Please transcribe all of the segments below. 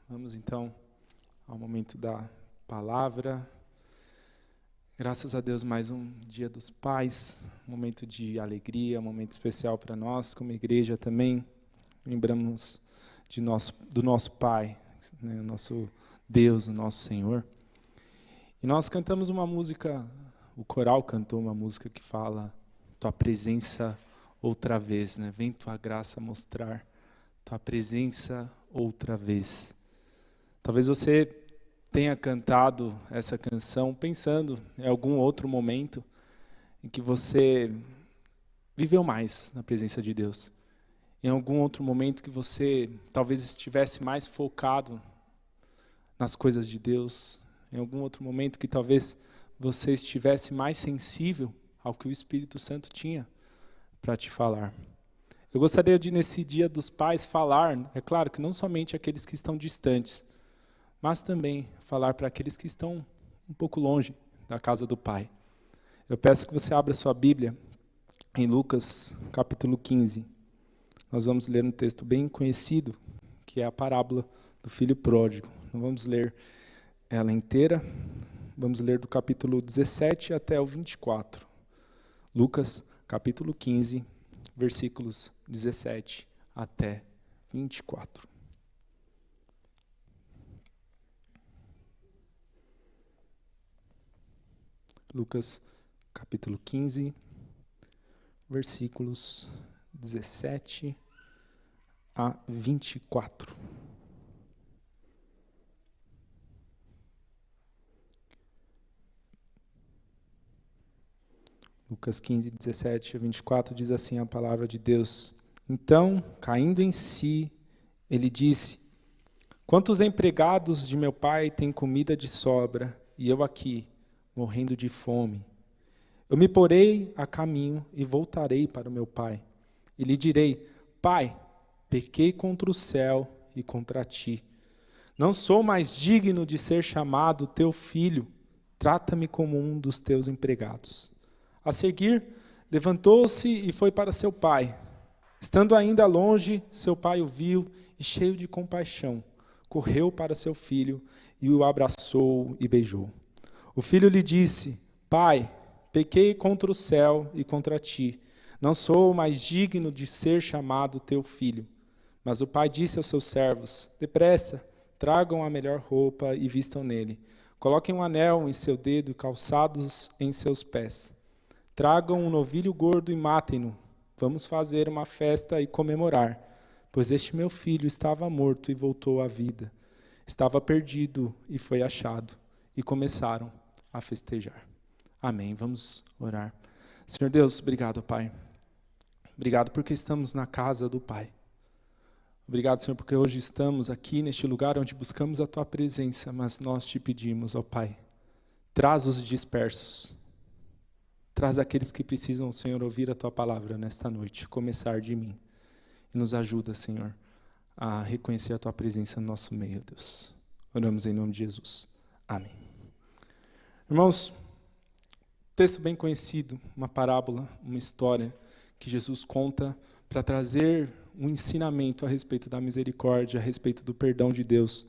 Vamos então ao momento da palavra. Graças a Deus, mais um dia dos pais, um momento de alegria, um momento especial para nós, como igreja também. Lembramos do nosso Pai, né, o nosso Deus, o nosso Senhor. E nós cantamos uma música, o coral cantou uma música que fala Tua presença outra vez, né? Vem Tua graça mostrar Tua presença outra vez. Talvez você tenha cantado essa canção pensando em algum outro momento em que você viveu mais na presença de Deus. Em algum outro momento que você talvez estivesse mais focado nas coisas de Deus. Em algum outro momento que talvez você estivesse mais sensível ao que o Espírito Santo tinha para te falar. Eu gostaria de, nesse Dia dos Pais, falar, é claro que não somente aqueles que estão distantes, mas também falar para aqueles que estão um pouco longe da casa do Pai. Eu peço que você abra sua Bíblia em Lucas, capítulo 15. Nós vamos ler um texto bem conhecido, que é a parábola do filho pródigo. Não vamos ler ela inteira, vamos ler do capítulo 17 até o 24. Lucas, capítulo 15, versículos 17 até 24. Lucas, capítulo 15, versículos 17 a 24. Lucas 15, 17 a 24 diz assim a palavra de Deus. Então, caindo em si, ele disse: Quantos empregados de meu pai têm comida de sobra, e eu aqui, morrendo de fome? Eu me porei a caminho e voltarei para o meu pai. E lhe direi: Pai, pequei contra o céu e contra ti. Não sou mais digno de ser chamado teu filho. Trata-me como um dos teus empregados. A seguir, levantou-se e foi para seu pai. Estando ainda longe, seu pai o viu e, cheio de compaixão, correu para seu filho e o abraçou e beijou. O filho lhe disse: Pai, pequei contra o céu e contra ti. Não sou mais digno de ser chamado teu filho. Mas o pai disse aos seus servos: Depressa, tragam a melhor roupa e vistam nele. Coloquem um anel em seu dedo e calçados em seus pés. Tragam um novilho gordo e matem-no. Vamos fazer uma festa e comemorar, pois este meu filho estava morto e voltou à vida. Estava perdido e foi achado. E começaram a festejar. Amém. Vamos orar. Senhor Deus, obrigado, Pai. Obrigado porque estamos na casa do Pai. Obrigado, Senhor, porque hoje estamos aqui neste lugar onde buscamos a Tua presença, mas nós te pedimos, ó Pai, traz os dispersos. Traz aqueles que precisam, Senhor, ouvir a Tua palavra nesta noite, começar de mim. E nos ajuda, Senhor, a reconhecer a Tua presença no nosso meio, Deus. Oramos em nome de Jesus. Amém. Irmãos, texto bem conhecido, uma parábola, uma história que Jesus conta para trazer um ensinamento a respeito da misericórdia, a respeito do perdão de Deus.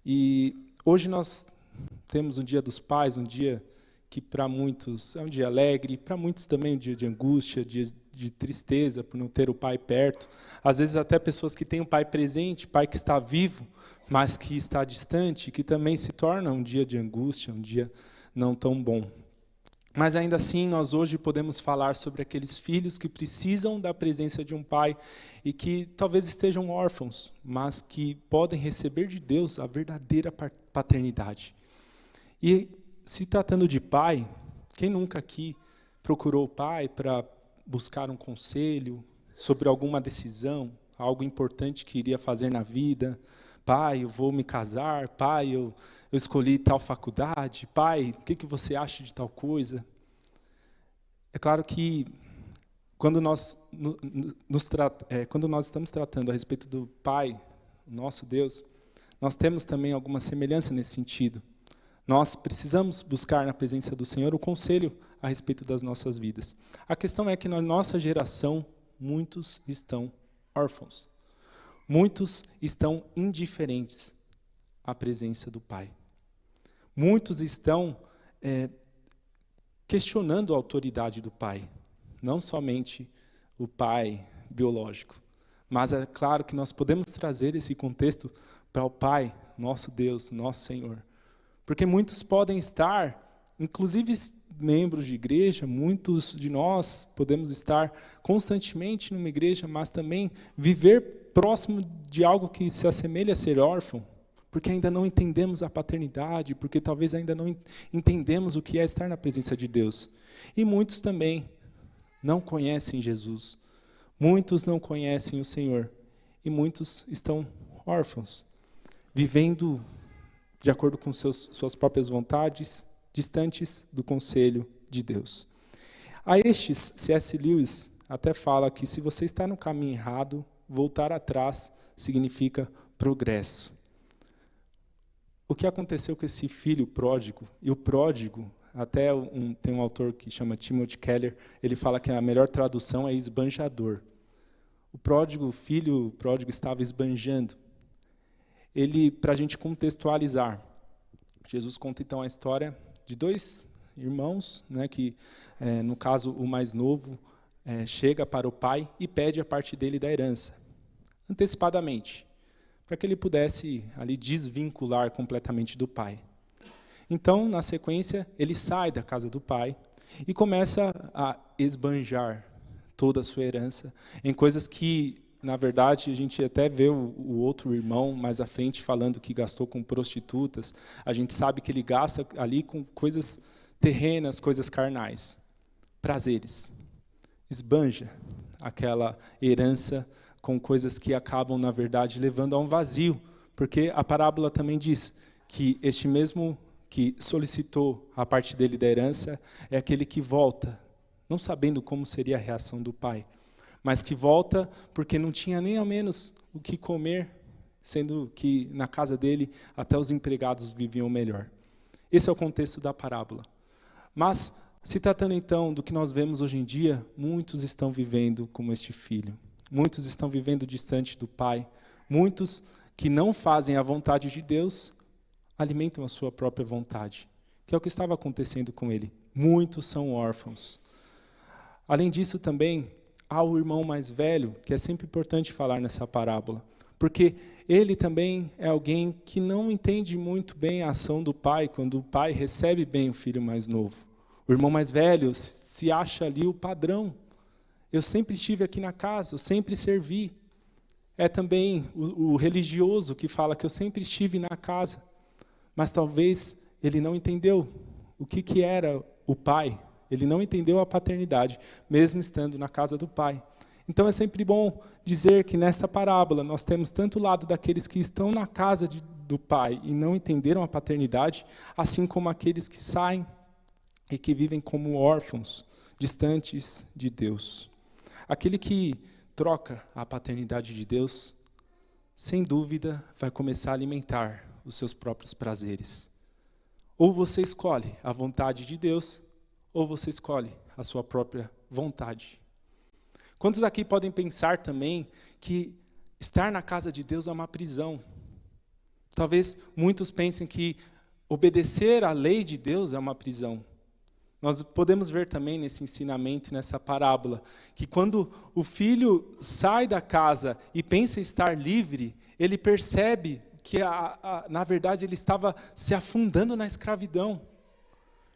E hoje nós temos um Dia dos Pais, um dia que para muitos é um dia alegre, para muitos também um dia de angústia, dia de tristeza por não ter o pai perto. Às vezes até pessoas que têm o pai presente, pai que está vivo, mas que está distante, que também se torna um dia de angústia, um dia não tão bom. Mas ainda assim, nós hoje podemos falar sobre aqueles filhos que precisam da presença de um pai e que talvez estejam órfãos, mas que podem receber de Deus a verdadeira paternidade. E se tratando de pai, quem nunca aqui procurou o pai para buscar um conselho sobre alguma decisão, algo importante que iria fazer na vida? Pai, eu vou me casar. Pai, eu escolhi tal faculdade. Pai, o que você acha de tal coisa? É claro que quando nós estamos tratando a respeito do Pai, nosso Deus, nós temos também alguma semelhança nesse sentido. Nós precisamos buscar na presença do Senhor o conselho a respeito das nossas vidas. A questão é que na nossa geração, muitos estão órfãos. Muitos estão indiferentes. a presença do Pai. Muitos estão questionando a autoridade do Pai, não somente o Pai biológico, mas é claro que nós podemos trazer esse contexto para o Pai, nosso Deus, nosso Senhor. Porque muitos podem estar, inclusive membros de igreja, muitos de nós podemos estar constantemente numa igreja, mas também viver próximo de algo que se assemelha a ser órfão, porque ainda não entendemos a paternidade, porque talvez ainda não entendemos o que é estar na presença de Deus. E muitos também não conhecem Jesus, muitos não conhecem o Senhor, e muitos estão órfãos, vivendo de acordo com suas próprias vontades, distantes do conselho de Deus. A estes, C.S. Lewis até fala que se você está no caminho errado, voltar atrás significa progresso. O que aconteceu com esse filho pródigo? E o pródigo, até tem um autor que chama Timothy Keller, ele fala que a melhor tradução é esbanjador. O filho pródigo estava esbanjando. Para a gente contextualizar, Jesus conta então a história de dois irmãos, né, que, no caso, o mais novo chega para o pai e pede a parte dele da herança, antecipadamente, para que ele pudesse ali desvincular completamente do pai. Então, na sequência, ele sai da casa do pai e começa a esbanjar toda a sua herança em coisas que, na verdade, a gente até vê o outro irmão mais à frente falando que gastou com prostitutas. A gente sabe que ele gasta ali com coisas terrenas, coisas carnais, prazeres. Esbanja aquela herança com coisas que acabam, na verdade, levando a um vazio, porque a parábola também diz que este mesmo que solicitou a parte dele da herança é aquele que volta, não sabendo como seria a reação do pai, mas que volta porque não tinha nem ao menos o que comer, sendo que na casa dele até os empregados viviam melhor. Esse é o contexto da parábola. Mas, se tratando então do que nós vemos hoje em dia, muitos estão vivendo como este filho. Muitos estão vivendo distante do Pai. Muitos que não fazem a vontade de Deus, alimentam a sua própria vontade, que é o que estava acontecendo com ele. Muitos são órfãos. Além disso, também, há o irmão mais velho, que é sempre importante falar nessa parábola, porque ele também é alguém que não entende muito bem a ação do pai, quando o pai recebe bem o filho mais novo. O irmão mais velho se acha ali o padrão. Eu sempre estive aqui na casa, eu sempre servi. É também o religioso que fala que eu sempre estive na casa, mas talvez ele não entendeu o que era o pai, ele não entendeu a paternidade, mesmo estando na casa do pai. Então é sempre bom dizer que nessa parábola nós temos tanto o lado daqueles que estão na casa do pai e não entenderam a paternidade, assim como aqueles que saem e que vivem como órfãos, distantes de Deus. Aquele que troca a paternidade de Deus, sem dúvida, vai começar a alimentar os seus próprios prazeres. Ou você escolhe a vontade de Deus, ou você escolhe a sua própria vontade. Quantos aqui podem pensar também que estar na casa de Deus é uma prisão? Talvez muitos pensem que obedecer à lei de Deus é uma prisão. Nós podemos ver também nesse ensinamento, nessa parábola, que quando o filho sai da casa e pensa estar livre, ele percebe que, na verdade, ele estava se afundando na escravidão.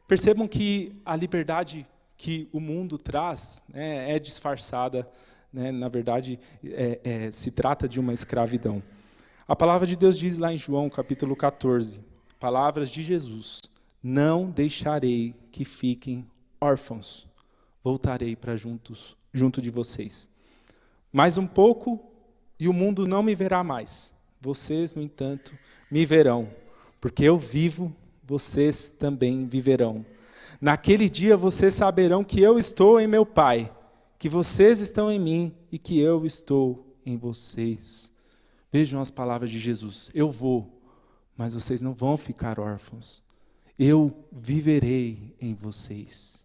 Percebam que a liberdade que o mundo traz, né, é disfarçada, né, na verdade, se trata de uma escravidão. A palavra de Deus diz lá em João, capítulo 14, palavras de Jesus: não deixarei que fiquem órfãos, voltarei para junto de vocês. Mais um pouco e o mundo não me verá mais. Vocês, no entanto, me verão, porque eu vivo, vocês também viverão. Naquele dia vocês saberão que eu estou em meu Pai, que vocês estão em mim e que eu estou em vocês. Vejam as palavras de Jesus: eu vou, mas vocês não vão ficar órfãos. Eu viverei em vocês.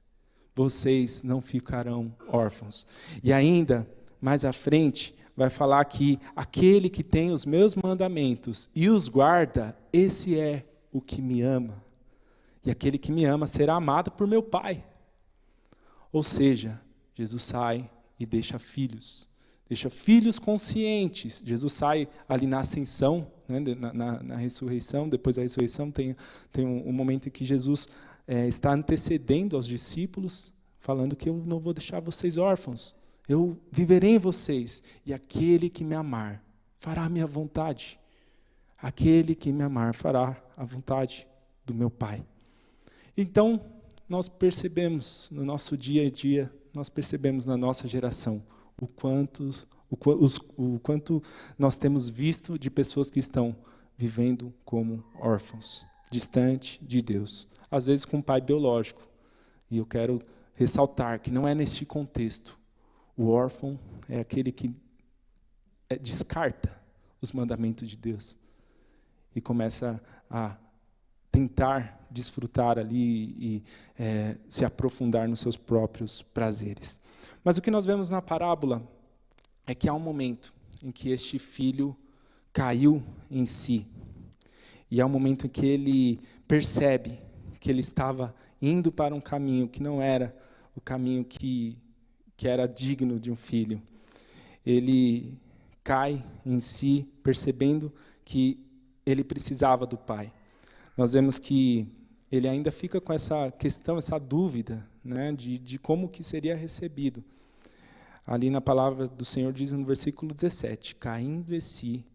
Vocês não ficarão órfãos. E ainda, mais à frente, vai falar que aquele que tem os meus mandamentos e os guarda, esse é o que me ama. E aquele que me ama será amado por meu Pai. Ou seja, Jesus sai e deixa filhos conscientes. Jesus sai ali na ascensão, né, na ressurreição. Depois da ressurreição tem um momento em que Jesus está antecedendo aos discípulos, falando que eu não vou deixar vocês órfãos. Eu viverei em vocês. E aquele que me amar fará a minha vontade. Aquele que me amar fará a vontade do meu Pai. Então, nós percebemos no nosso dia a dia, nós percebemos na nossa geração, o quanto nós temos visto de pessoas que estão vivendo como órfãos, distante de Deus. Às vezes com um pai biológico. E eu quero ressaltar que não é neste contexto. O órfão é aquele que descarta os mandamentos de Deus e começa a tentar desfrutar ali e se aprofundar nos seus próprios prazeres. Mas o que nós vemos na parábola é que há um momento em que este filho caiu em si. E há um momento em que ele percebe que ele estava indo para um caminho que não era o caminho que era digno de um filho. Ele cai em si, percebendo que ele precisava do Pai. Nós vemos que ele ainda fica com essa questão, essa dúvida, né, de como que seria recebido. Ali na palavra do Senhor diz no versículo 17, caindo em si,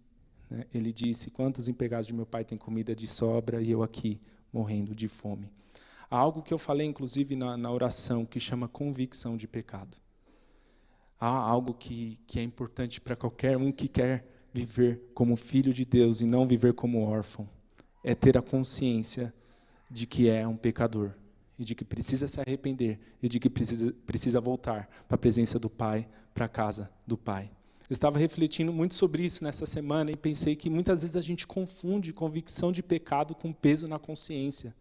né, ele disse, quantos empregados de meu pai têm comida de sobra e eu aqui morrendo de fome. Há algo que eu falei, inclusive, na oração, que chama convicção de pecado. Há algo que é importante para qualquer um que quer viver como filho de Deus e não viver como órfão. É ter a consciência de que é um pecador e de que precisa se arrepender e de que precisa voltar para a presença do Pai, para a casa do Pai. Eu estava refletindo muito sobre isso nessa semana e pensei que muitas vezes a gente confunde convicção de pecado com peso na consciência.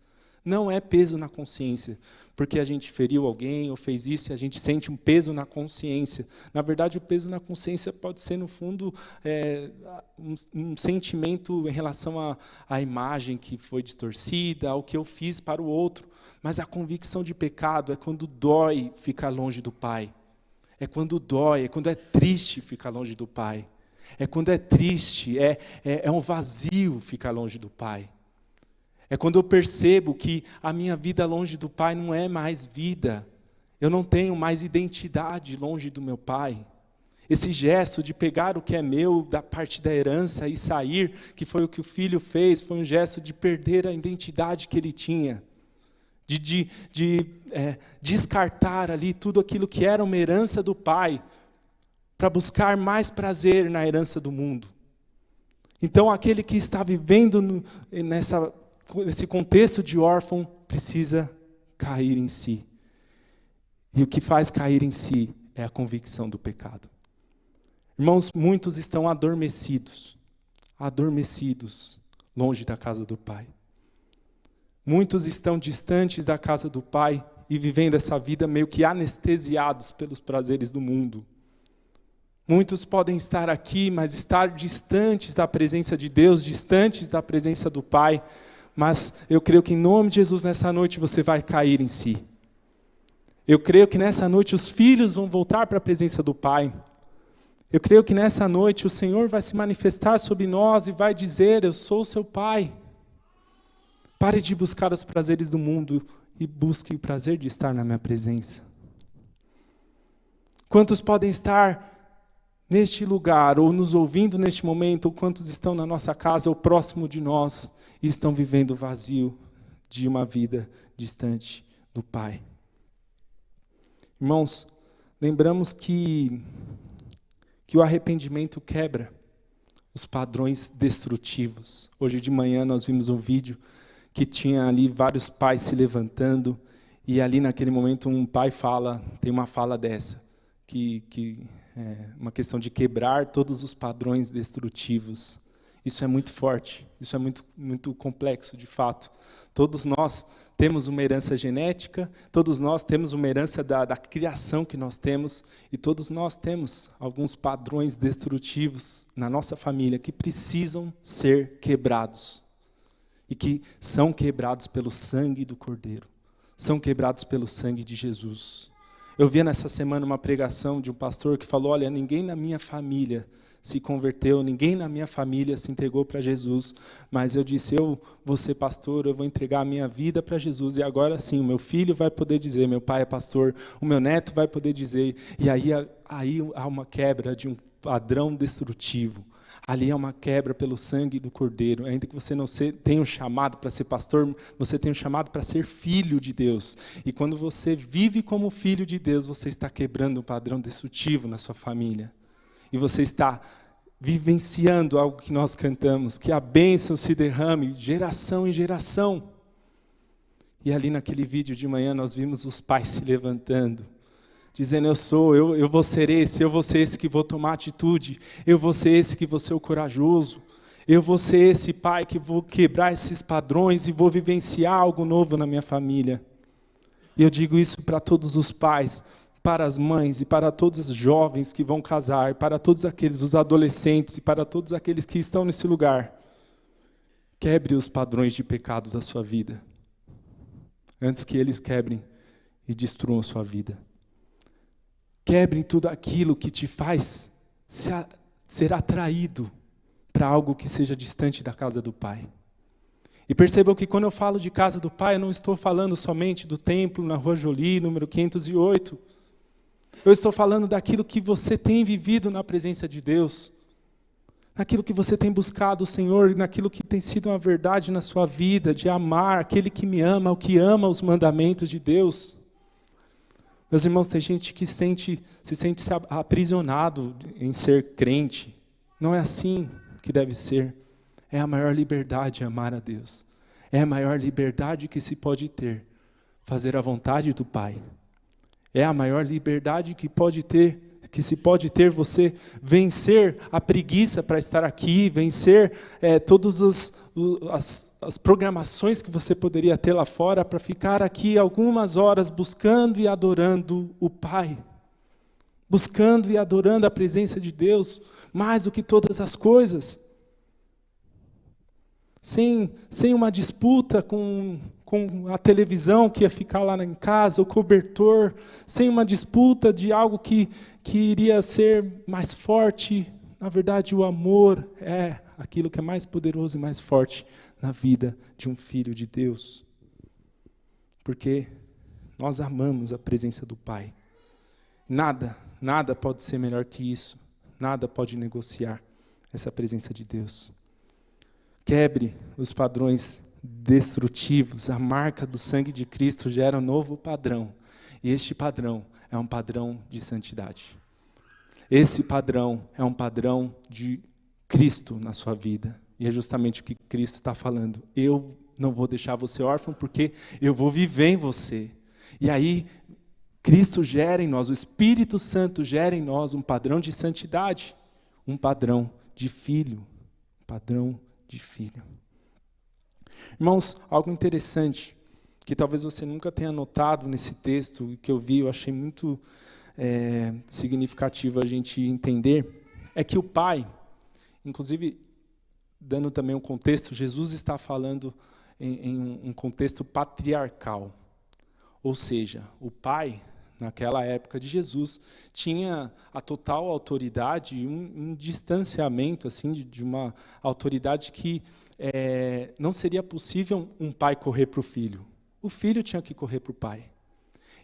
Não é peso na consciência, porque a gente feriu alguém ou fez isso e a gente sente um peso na consciência. Na verdade, o peso na consciência pode ser, no fundo, um sentimento em relação à imagem que foi distorcida, ao que eu fiz para o outro. Mas a convicção de pecado é quando dói ficar longe do Pai. É quando dói, é quando é triste ficar longe do Pai. É quando é triste, é um vazio ficar longe do Pai. É quando eu percebo que a minha vida longe do Pai não é mais vida. Eu não tenho mais identidade longe do meu Pai. Esse gesto de pegar o que é meu da parte da herança e sair, que foi o que o filho fez, foi um gesto de perder a identidade que ele tinha. De descartar ali tudo aquilo que era uma herança do Pai, para buscar mais prazer na herança do mundo. Então, aquele que está vivendo nesse contexto de órfão, precisa cair em si. E o que faz cair em si é a convicção do pecado. Irmãos, muitos estão adormecidos longe da casa do Pai. Muitos estão distantes da casa do Pai e vivendo essa vida meio que anestesiados pelos prazeres do mundo. Muitos podem estar aqui, mas estar distantes da presença de Deus, distantes da presença do Pai. Mas eu creio que em nome de Jesus, nessa noite, você vai cair em si. Eu creio que nessa noite os filhos vão voltar para a presença do Pai. Eu creio que nessa noite o Senhor vai se manifestar sobre nós e vai dizer, eu sou o seu Pai. Pare de buscar os prazeres do mundo e busque o prazer de estar na minha presença. Quantos podem estar neste lugar, ou nos ouvindo neste momento, ou quantos estão na nossa casa, ou próximo de nós, e estão vivendo o vazio de uma vida distante do Pai. Irmãos, lembramos que o arrependimento quebra os padrões destrutivos. Hoje de manhã nós vimos um vídeo que tinha ali vários pais se levantando, e ali naquele momento um pai tem uma fala dessa, que é uma questão de quebrar todos os padrões destrutivos. Isso é muito forte, isso é muito complexo, de fato. Todos nós temos uma herança genética, todos nós temos uma herança da criação que nós temos, e todos nós temos alguns padrões destrutivos na nossa família que precisam ser quebrados, e que são quebrados pelo sangue do Cordeiro, são quebrados pelo sangue de Jesus. Eu vi nessa semana uma pregação de um pastor que falou, olha, ninguém na minha família se converteu, ninguém na minha família se entregou para Jesus, mas eu disse, eu vou ser pastor, eu vou entregar a minha vida para Jesus, e agora sim, o meu filho vai poder dizer, meu pai é pastor, o meu neto vai poder dizer, e aí há uma quebra de um padrão destrutivo. Ali é uma quebra pelo sangue do Cordeiro. Ainda que você não tenha um chamado para ser pastor, você tem um chamado para ser filho de Deus. E quando você vive como filho de Deus, você está quebrando um padrão destrutivo na sua família. E você está vivenciando algo que nós cantamos, que a bênção se derrame de geração em geração. E ali naquele vídeo de manhã nós vimos os pais se levantando, dizendo, eu vou ser esse que vou tomar atitude, eu vou ser esse que vou ser o corajoso, eu vou ser esse pai que vou quebrar esses padrões e vou vivenciar algo novo na minha família. E eu digo isso para todos os pais, para as mães e para todos os jovens que vão casar, para todos os adolescentes e para todos aqueles que estão nesse lugar. Quebre os padrões de pecado da sua vida, antes que eles quebrem e destruam a sua vida. Quebre tudo aquilo que te faz ser atraído para algo que seja distante da casa do Pai. E percebam que quando eu falo de casa do Pai, eu não estou falando somente do templo na Rua Jolie, número 508. Eu estou falando daquilo que você tem vivido na presença de Deus, naquilo que você tem buscado o Senhor, naquilo que tem sido uma verdade na sua vida, de amar aquele que me ama, o que ama os mandamentos de Deus. Meus irmãos, tem gente que se sente aprisionado em ser crente. Não é assim que deve ser. É a maior liberdade amar a Deus. É a maior liberdade que se pode ter, fazer a vontade do Pai. É a maior liberdade que se pode ter você vencer a preguiça para estar aqui, vencer todas as programações que você poderia ter lá fora para ficar aqui algumas horas buscando e adorando o Pai, buscando e adorando a presença de Deus, mais do que todas as coisas, sem uma disputa com a televisão que ia ficar lá em casa, o cobertor, sem uma disputa de algo que iria ser mais forte. Na verdade, o amor é aquilo que é mais poderoso e mais forte na vida de um filho de Deus. Porque nós amamos a presença do Pai. Nada pode ser melhor que isso. Nada pode negociar essa presença de Deus. Quebre os padrões destrutivos. A marca do sangue de Cristo gera um novo padrão. E este padrão é um padrão de santidade. Esse padrão é um padrão de Cristo na sua vida. E é justamente o que Cristo está falando. Eu não vou deixar você órfão porque eu vou viver em você. E aí, Cristo gera em nós, o Espírito Santo gera em nós um padrão de santidade. Um padrão de filho. Um padrão de filho. Irmãos, algo interessante, que talvez você nunca tenha notado nesse texto, que eu vi, eu achei muito significativo a gente entender, é que o Pai, inclusive, dando também um contexto, Jesus está falando em um contexto patriarcal. Ou seja, o Pai, naquela época de Jesus, tinha a total autoridade e um distanciamento assim, de uma autoridade que não seria possível um pai correr para o filho. O filho tinha que correr para o pai.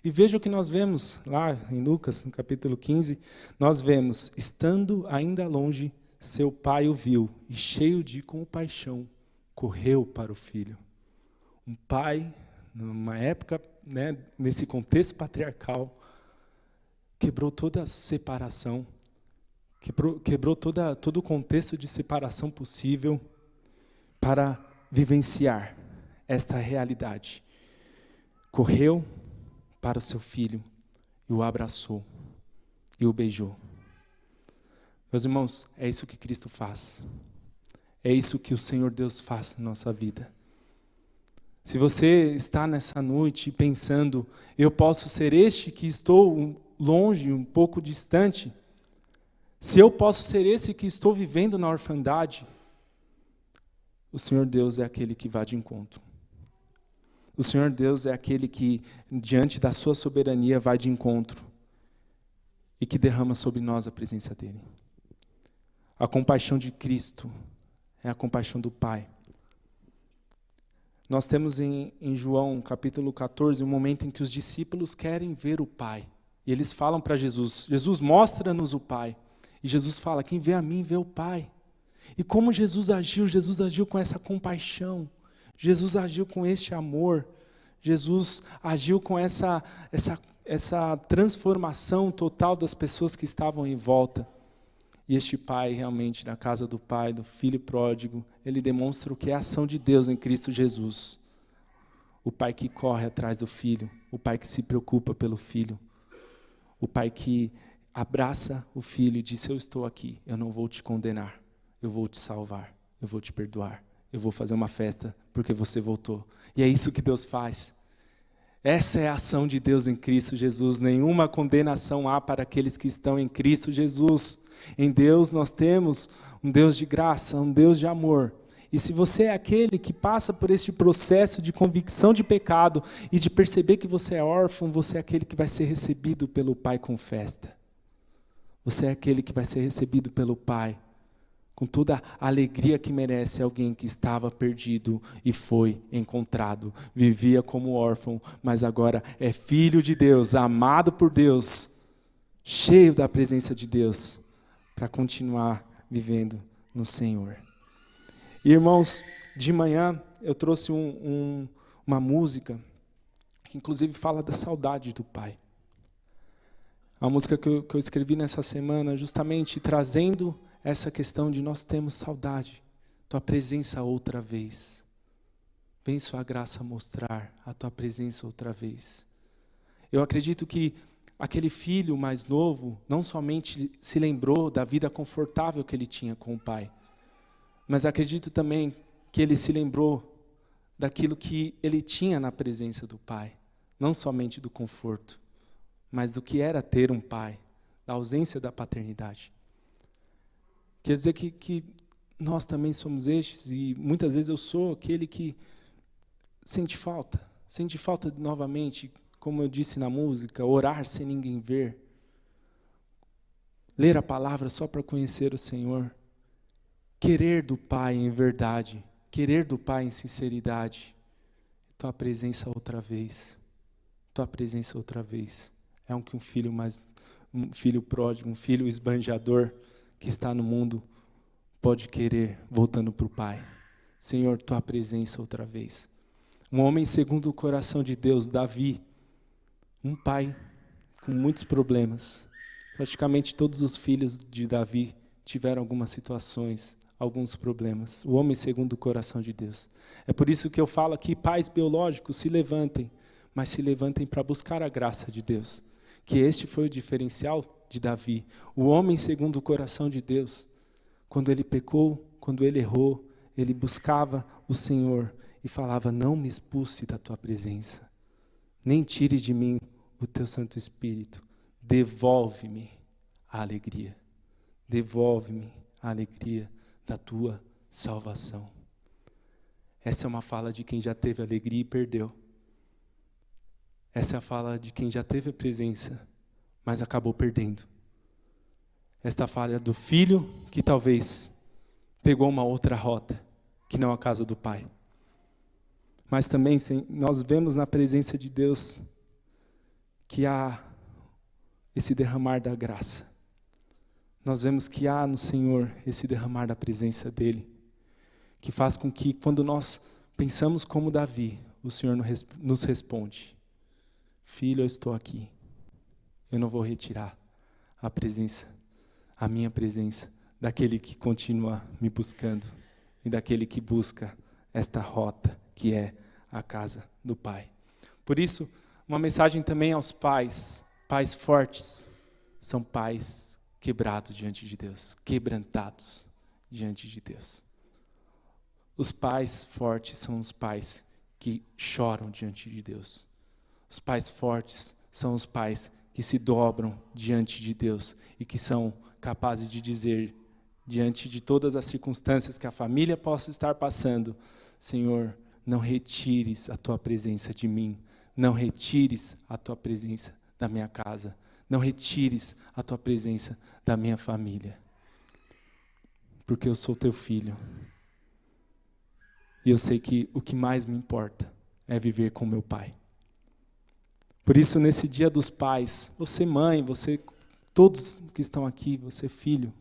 E veja o que nós vemos lá em Lucas, no capítulo 15, nós vemos, estando ainda longe, seu pai o viu, e cheio de compaixão, correu para o filho. Um pai, numa época, nesse contexto patriarcal, quebrou toda a separação, quebrou todo o contexto de separação possível para vivenciar esta realidade. Correu para o seu filho e o abraçou e o beijou. Meus irmãos, é isso que Cristo faz. É isso que o Senhor Deus faz na nossa vida. Se você está nessa noite pensando, eu posso ser este que estou longe, um pouco distante, se eu posso ser esse que estou vivendo na orfandade, o Senhor Deus é aquele que vai de encontro. O Senhor Deus é aquele que, diante da sua soberania, vai de encontro e que derrama sobre nós a presença dEle. A compaixão de Cristo é a compaixão do Pai. Nós temos em João, capítulo 14, um momento em que os discípulos querem ver o Pai. E eles falam para Jesus, Jesus, mostra-nos o Pai. E Jesus fala, quem vê a mim, vê o Pai. E como Jesus agiu com essa compaixão. Jesus agiu com este amor. Jesus agiu com essa transformação total das pessoas que estavam em volta. E este pai, realmente, na casa do pai, do filho pródigo, ele demonstra o que é a ação de Deus em Cristo Jesus. O pai que corre atrás do filho, o pai que se preocupa pelo filho, o pai que abraça o filho e diz, eu estou aqui, eu não vou te condenar, eu vou te salvar, eu vou te perdoar, eu vou fazer uma festa porque você voltou. E é isso que Deus faz. Essa é a ação de Deus em Cristo Jesus. Nenhuma condenação há para aqueles que estão em Cristo Jesus. Em Deus nós temos um Deus de graça, um Deus de amor. E se você é aquele que passa por este processo de convicção de pecado e de perceber que você é órfão, você é aquele que vai ser recebido pelo Pai com festa. Você é aquele que vai ser recebido pelo Pai com toda a alegria que merece alguém que estava perdido e foi encontrado. Vivia como órfão, mas agora é filho de Deus, amado por Deus, cheio da presença de Deus, para continuar vivendo no Senhor. E, irmãos, de manhã eu trouxe uma música que inclusive fala da saudade do Pai. A música que eu escrevi nessa semana, justamente trazendo essa questão de nós temos saudade, tua presença outra vez. Vem sua graça mostrar a tua presença outra vez. Eu acredito que aquele filho mais novo não somente se lembrou da vida confortável que ele tinha com o pai, mas acredito também que ele se lembrou daquilo que ele tinha na presença do pai, não somente do conforto, mas do que era ter um pai, da ausência da paternidade. Quer dizer que nós também somos estes, e muitas vezes eu sou aquele que sente falta novamente, como eu disse na música, orar sem ninguém ver, ler a palavra só para conhecer o Senhor, querer do Pai em verdade, querer do Pai em sinceridade, tua presença outra vez, é um que um filho pródigo, um filho esbanjador, que está no mundo, pode querer, voltando para o Pai. Senhor, tua presença outra vez. Um homem segundo o coração de Deus, Davi, um pai com muitos problemas. Praticamente todos os filhos de Davi tiveram algumas situações, alguns problemas. O homem segundo o coração de Deus. É por isso que eu falo aqui, pais biológicos, se levantem, mas se levantem para buscar a graça de Deus. Que este foi o diferencial de Davi, o homem segundo o coração de Deus. Quando ele pecou, quando ele errou, ele buscava o Senhor e falava, não me expulse da tua presença, nem tire de mim o teu Santo Espírito, devolve-me a alegria da tua salvação. Essa é uma fala de quem já teve alegria e perdeu. Essa é a fala de quem já teve a presença, mas acabou perdendo. Esta fala do filho que talvez pegou uma outra rota, que não a casa do pai. Mas também nós vemos na presença de Deus que há esse derramar da graça. Nós vemos que há no Senhor esse derramar da presença dEle, que faz com que quando nós pensamos como Davi, o Senhor nos responde, filho, eu estou aqui. Eu não vou retirar a minha presença, daquele que continua me buscando e daquele que busca esta rota que é a casa do Pai. Por isso, uma mensagem também aos pais fortes, são pais quebrados diante de Deus, quebrantados diante de Deus. Os pais fortes são os pais que choram diante de Deus. Os pais fortes são os pais que se dobram diante de Deus e que são capazes de dizer, diante de todas as circunstâncias que a família possa estar passando: Senhor, não retires a tua presença de mim, não retires a tua presença da minha casa, não retires a tua presença da minha família, porque eu sou teu filho. E eu sei que o que mais me importa é viver com meu pai. Por isso, nesse dia dos pais, você mãe, você, todos que estão aqui, você filho,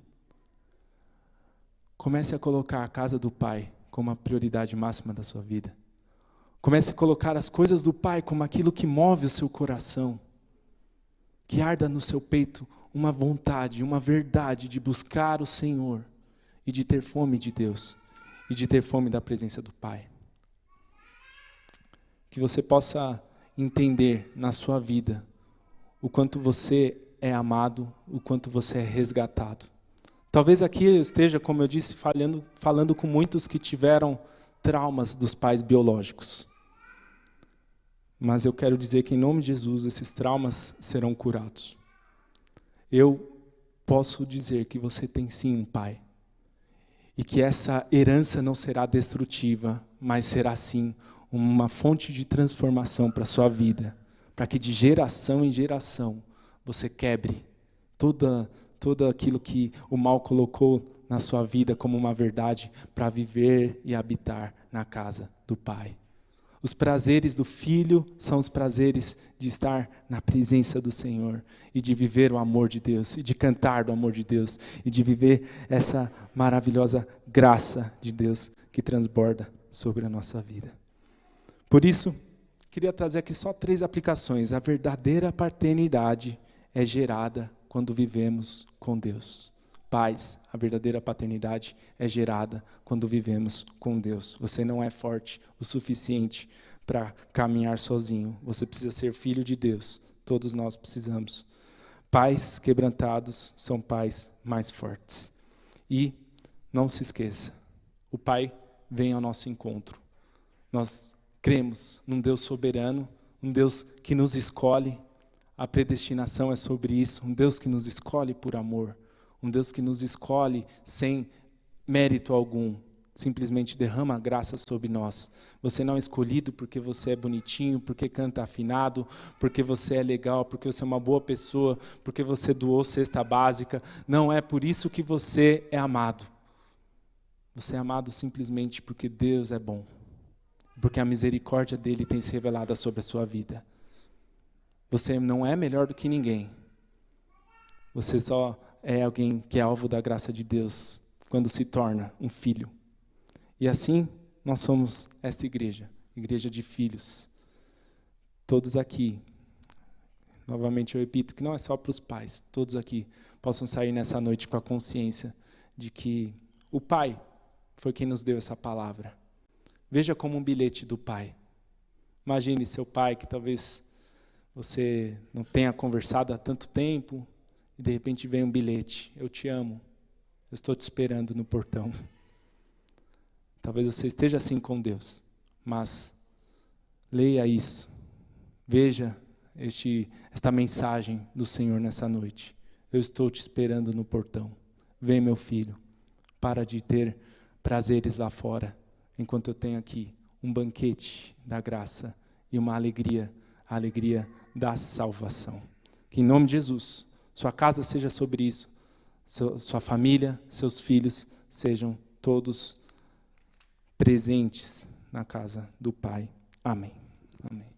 comece a colocar a casa do pai como a prioridade máxima da sua vida. Comece a colocar as coisas do pai como aquilo que move o seu coração. Que arda no seu peito uma vontade, uma verdade de buscar o Senhor e de ter fome de Deus e de ter fome da presença do Pai. Que você possa entender na sua vida o quanto você é amado, o quanto você é resgatado. Talvez aqui eu esteja, como eu disse, falando com muitos que tiveram traumas dos pais biológicos. Mas eu quero dizer que, em nome de Jesus, esses traumas serão curados. Eu posso dizer que você tem sim um pai. E que essa herança não será destrutiva, mas será sim uma fonte de transformação para a sua vida. Para que de geração em geração você quebre tudo aquilo que o mal colocou na sua vida como uma verdade para viver e habitar na casa do Pai. Os prazeres do filho são os prazeres de estar na presença do Senhor e de viver o amor de Deus, e de cantar do amor de Deus, e de viver essa maravilhosa graça de Deus que transborda sobre a nossa vida. Por isso, queria trazer aqui só 3 aplicações. A verdadeira paternidade é gerada quando vivemos com Deus. Pais, a verdadeira paternidade é gerada quando vivemos com Deus. Você não é forte o suficiente para caminhar sozinho. Você precisa ser filho de Deus. Todos nós precisamos. Pais quebrantados são pais mais fortes. E não se esqueça, o Pai vem ao nosso encontro. Nós cremos num Deus soberano, um Deus que nos escolhe. A predestinação é sobre isso, um Deus que nos escolhe por amor. Um Deus que nos escolhe sem mérito algum, simplesmente derrama graça sobre nós. Você não é escolhido porque você é bonitinho, porque canta afinado, porque você é legal, porque você é uma boa pessoa, porque você doou cesta básica. Não é por isso que você é amado. Você é amado simplesmente porque Deus é bom, porque a misericórdia dele tem se revelado sobre a sua vida. Você não é melhor do que ninguém. Você só é alguém que é alvo da graça de Deus quando se torna um filho. E assim nós somos esta igreja, igreja de filhos. Todos aqui, novamente eu repito, que não é só para os pais, todos aqui possam sair nessa noite com a consciência de que o Pai foi quem nos deu essa palavra. Veja como um bilhete do Pai. Imagine seu pai que talvez você não tenha conversado há tanto tempo, e de repente vem um bilhete: eu te amo, eu estou te esperando no portão. Talvez você esteja assim com Deus, mas leia isso, veja esta mensagem do Senhor nessa noite. Eu estou te esperando no portão. Vem, meu filho, para de ter prazeres lá fora, enquanto eu tenho aqui um banquete da graça e uma alegria, a alegria da salvação. Que em nome de Jesus, sua casa seja sobre isso, sua família, seus filhos sejam todos presentes na casa do Pai. Amém. Amém.